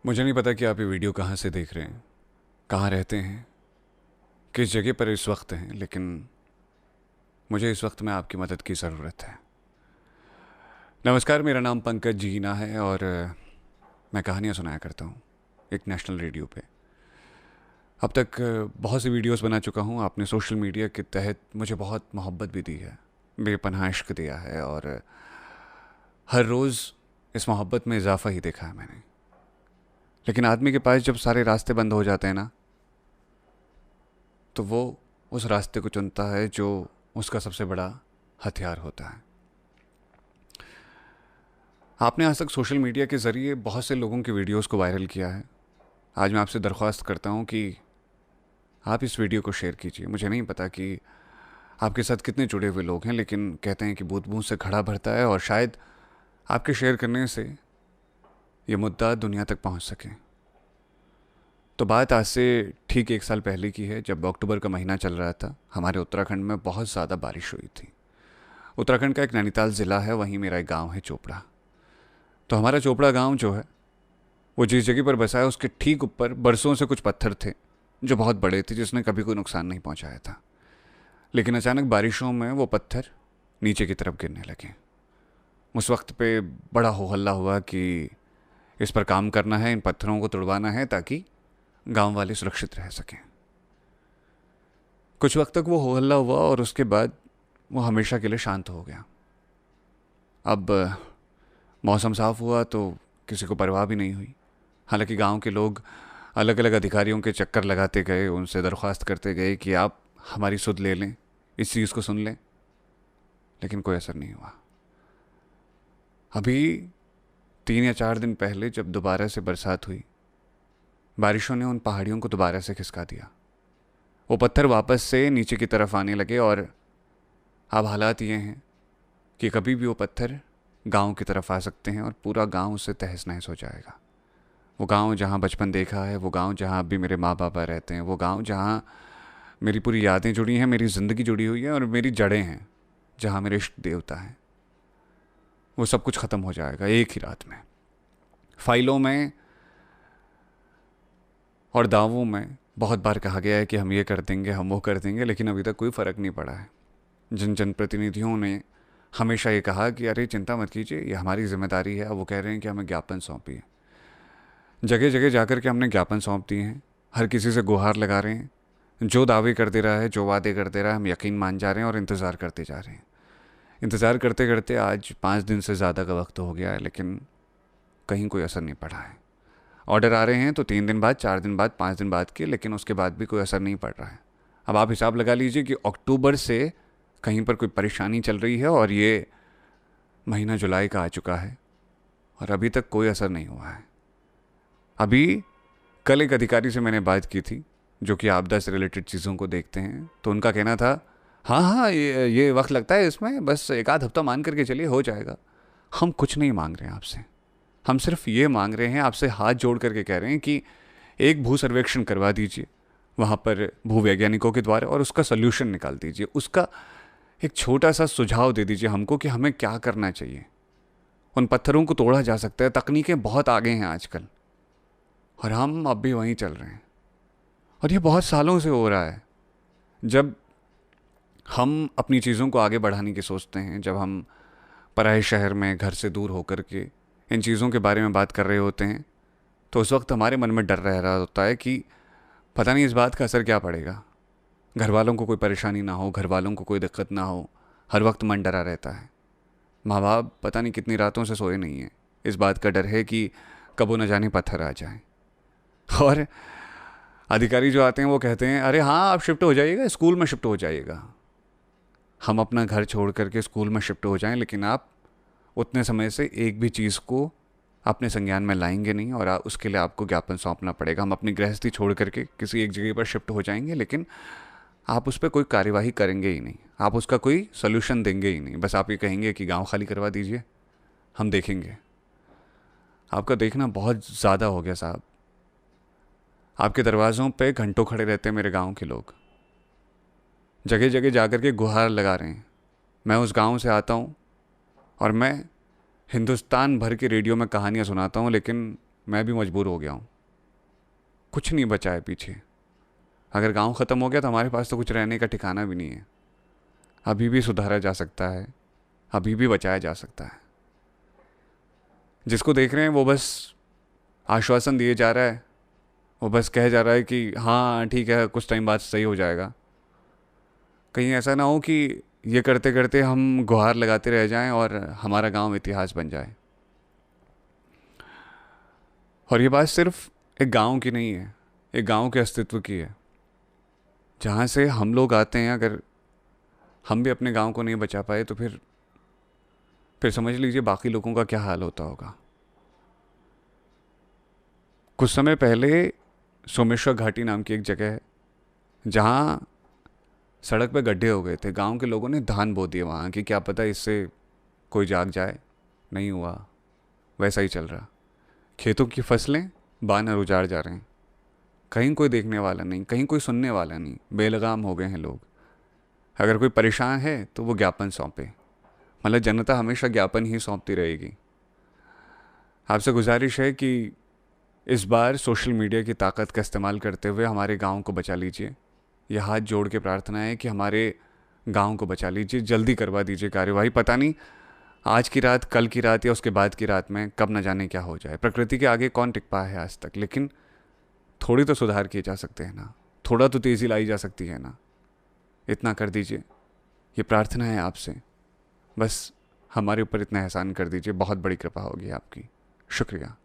मुझे नहीं पता कि आप ये वीडियो कहाँ से देख रहे हैं, कहाँ रहते हैं, किस जगह पर इस वक्त हैं, लेकिन मुझे इस वक्त में आपकी मदद की ज़रूरत है। नमस्कार, मेरा नाम पंकज जीना है और मैं कहानियाँ सुनाया करता हूँ एक नेशनल रेडियो पे। अब तक बहुत सी वीडियोस बना चुका हूँ। आपने सोशल मीडिया के तहत मुझे बहुत मोहब्बत भी दी है, बेपनाह इश्क दिया है और हर रोज़ इस मोहब्बत में इजाफा ही देखा है मैंने। लेकिन आदमी के पास जब सारे रास्ते बंद हो जाते हैं ना, तो वो उस रास्ते को चुनता है जो उसका सबसे बड़ा हथियार होता है। आपने आज तक सोशल मीडिया के ज़रिए बहुत से लोगों की वीडियोस को वायरल किया है। आज मैं आपसे दरख्वास्त करता हूँ कि आप इस वीडियो को शेयर कीजिए। मुझे नहीं पता कि आपके साथ कितने जुड़े हुए लोग हैं, लेकिन कहते हैं कि बूंद बूंद से घड़ा भरता है और शायद आपके शेयर करने से ये मुद्दा दुनिया तक पहुँच सके। तो बात आज से ठीक 1 साल पहले की है, जब अक्टूबर का महीना चल रहा था। हमारे उत्तराखंड में बहुत ज़्यादा बारिश हुई थी। उत्तराखंड का एक नैनीताल ज़िला है, वहीं मेरा एक गांव है चोपड़ा। तो हमारा चोपड़ा गांव जो है, वो जिस जगह पर बसा है उसके ठीक ऊपर बरसों से कुछ पत्थर थे जो बहुत बड़े थे, जिसने कभी कोई नुकसान नहीं पहुंचाया था। लेकिन अचानक बारिशों में वो पत्थर नीचे की तरफ गिरने लगे। उस वक्त पे बड़ा हो हल्ला हुआ कि इस पर काम करना है, इन पत्थरों को तुड़वाना है ताकि गांव वाले सुरक्षित रह सकें। कुछ वक्त तक वो हो हल्ला हुआ और उसके बाद वो हमेशा के लिए शांत हो गया। अब मौसम साफ हुआ तो किसी को परवाह भी नहीं हुई। हालांकि गांव के लोग अलग अलग अधिकारियों के चक्कर लगाते गए, उनसे दरख्वास्त करते गए कि आप हमारी सुध ले लें, इस चीज़ को सुन लें, लेकिन कोई असर नहीं हुआ। अभी 3 या 4 दिन पहले जब दोबारा से बरसात हुई, बारिशों ने उन पहाड़ियों को दोबारा से खिसका दिया। वो पत्थर वापस से नीचे की तरफ आने लगे और अब हालात ये हैं कि कभी भी वो पत्थर गांव की तरफ आ सकते हैं और पूरा गांव उससे तहस नहस हो जाएगा। वो गांव जहां बचपन देखा है, वो गांव जहां अब भी मेरे माँ बापा रहते हैं, वो गांव जहां मेरी पूरी यादें जुड़ी हैं, मेरी ज़िंदगी जुड़ी हुई है और मेरी जड़ें हैं, जहां मेरे इष्ट देवता हैं, वो सब कुछ ख़त्म हो जाएगा एक ही रात में। फाइलों में और दावों में बहुत बार कहा गया है कि हम ये कर देंगे, हम वो कर देंगे, लेकिन अभी तक कोई फ़र्क नहीं पड़ा है। जिन जनप्रतिनिधियों ने हमेशा ये कहा कि अरे चिंता मत कीजिए, ये हमारी जिम्मेदारी है, अब वो कह रहे हैं कि हमें ज्ञापन सौंपिए। जगह जगह जाकर के हमने ज्ञापन सौंप दिए हैं, हर किसी से गुहार लगा रहे हैं। जो दावे कर दे रहा है, जो वादे कर दे रहा है, हम यकीन मान जा रहे हैं और इंतज़ार करते जा रहे हैं। इंतज़ार करते करते आज 5 दिन से ज़्यादा का वक्त हो गया है, लेकिन कहीं कोई असर नहीं पड़ा है। ऑर्डर आ रहे हैं तो 3 दिन बाद, 4 दिन बाद, 5 दिन बाद के, लेकिन उसके बाद भी कोई असर नहीं पड़ रहा है। अब आप हिसाब लगा लीजिए कि अक्टूबर से कहीं पर कोई परेशानी चल रही है और ये महीना जुलाई का आ चुका है और अभी तक कोई असर नहीं हुआ है। अभी कल एक अधिकारी से मैंने बात की थी जो कि आपदा से रिलेटेड चीज़ों को देखते हैं, तो उनका कहना था हाँ हाँ, ये वक्त लगता है इसमें, बस 1 आध हफ्ता मान करके चलिए, हो जाएगा। हम कुछ नहीं मांग रहे हैं आपसे, हम सिर्फ ये मांग रहे हैं, आपसे हाथ जोड़ करके कह रहे हैं कि एक भू सर्वेक्षण करवा दीजिए वहाँ पर भूवैज्ञानिकों के द्वारा और उसका सल्यूशन निकाल दीजिए, उसका एक छोटा सा सुझाव दे दीजिए हमको कि हमें क्या करना चाहिए। उन पत्थरों को तोड़ा जा सकता है, तकनीकें बहुत आगे हैं आजकल, और हम अब भी वहीं चल रहे हैं। और ये बहुत सालों से हो रहा है। जब हम अपनी चीज़ों को आगे बढ़ाने की सोचते हैं, जब हम पराए शहर में घर से दूर होकर के इन चीज़ों के बारे में बात कर रहे होते हैं, तो उस वक्त हमारे मन में डर रह रहा होता है कि पता नहीं इस बात का असर क्या पड़ेगा। घर वालों को कोई परेशानी ना हो, घर वालों को कोई दिक्कत ना हो, हर वक्त मन डरा रहता है। माँ बाप पता नहीं कितनी रातों से सोए नहीं हैं, इस बात का डर है कि कब वो न जाने पत्थर आ जाए। और अधिकारी जो आते हैं वो कहते हैं अरे हाँ, आप शिफ्ट हो जाइएगा, स्कूल में शिफ्ट हो जाइएगा। हम अपना घर छोड़ करके स्कूल में शिफ्ट हो जाएं, लेकिन आप उतने समय से एक भी चीज़ को अपने संज्ञान में लाएंगे नहीं और उसके लिए आपको ज्ञापन सौंपना पड़ेगा। हम अपनी गृहस्थी छोड़ करके किसी एक जगह पर शिफ्ट हो जाएंगे, लेकिन आप उस पर कोई कार्यवाही करेंगे ही नहीं, आप उसका कोई सोल्यूशन देंगे ही नहीं। बस आप ये कहेंगे कि गांव खाली करवा दीजिए, हम देखेंगे। आपका देखना बहुत ज़्यादा हो गया साहब। आपके दरवाज़ों पे घंटों खड़े रहते हैं मेरे गांव के लोग, जगह जगह जाकर के गुहार लगा रहे हैं। मैं उस गांव से आता हूँ और मैं हिंदुस्तान भर के रेडियो में कहानियाँ सुनाता हूँ, लेकिन मैं भी मजबूर हो गया हूँ, कुछ नहीं बचा है पीछे। अगर गांव ख़त्म हो गया तो हमारे पास तो कुछ रहने का ठिकाना भी नहीं है। अभी भी सुधारा जा सकता है, अभी भी बचाया जा सकता है। जिसको देख रहे हैं वो बस आश्वासन दिए जा रहा है, वो बस कहे जा रहा है कि हाँ ठीक है कुछ टाइम बाद सही हो जाएगा। कहीं ऐसा ना हो कि ये करते करते हम गुहार लगाते रह जाएं और हमारा गांव इतिहास बन जाए। और ये बात सिर्फ एक गांव की नहीं है, एक गांव के अस्तित्व की है। जहाँ से हम लोग आते हैं, अगर हम भी अपने गांव को नहीं बचा पाए तो फिर समझ लीजिए बाकी लोगों का क्या हाल होता होगा। कुछ समय पहले सोमेश्वर घाटी नाम की एक जगह है जहाँ सड़क पे गड्ढे हो गए थे। गांव के लोगों ने धान बो दिए वहाँ कि क्या पता इससे कोई जाग जाए। नहीं हुआ, वैसा ही चल रहा। खेतों की फसलें बानर उजाड़ जा रहे हैं, कहीं कोई देखने वाला नहीं, कहीं कोई सुनने वाला नहीं, बेलगाम हो गए हैं लोग। अगर कोई परेशान है तो वो ज्ञापन सौंपे, मतलब जनता हमेशा ज्ञापन ही सौंपती रहेगी। आपसे गुजारिश है कि इस बार सोशल मीडिया की ताकत का इस्तेमाल करते हुए हमारे गांव को बचा लीजिए। यह हाथ जोड़ के प्रार्थना है कि हमारे गांव को बचा लीजिए, जल्दी करवा दीजिए कार्यवाही। पता नहीं आज की रात, कल की रात या उसके बाद की रात में कब न जाने क्या हो जाए। प्रकृति के आगे कौन टिक पाया है आज तक, लेकिन थोड़ी तो सुधार किए जा सकते हैं ना, थोड़ा तो तेज़ी लाई जा सकती है ना। इतना कर दीजिए, ये प्रार्थना है आपसे। बस हमारे ऊपर इतना एहसान कर दीजिए, बहुत बड़ी कृपा होगी आपकी। शुक्रिया।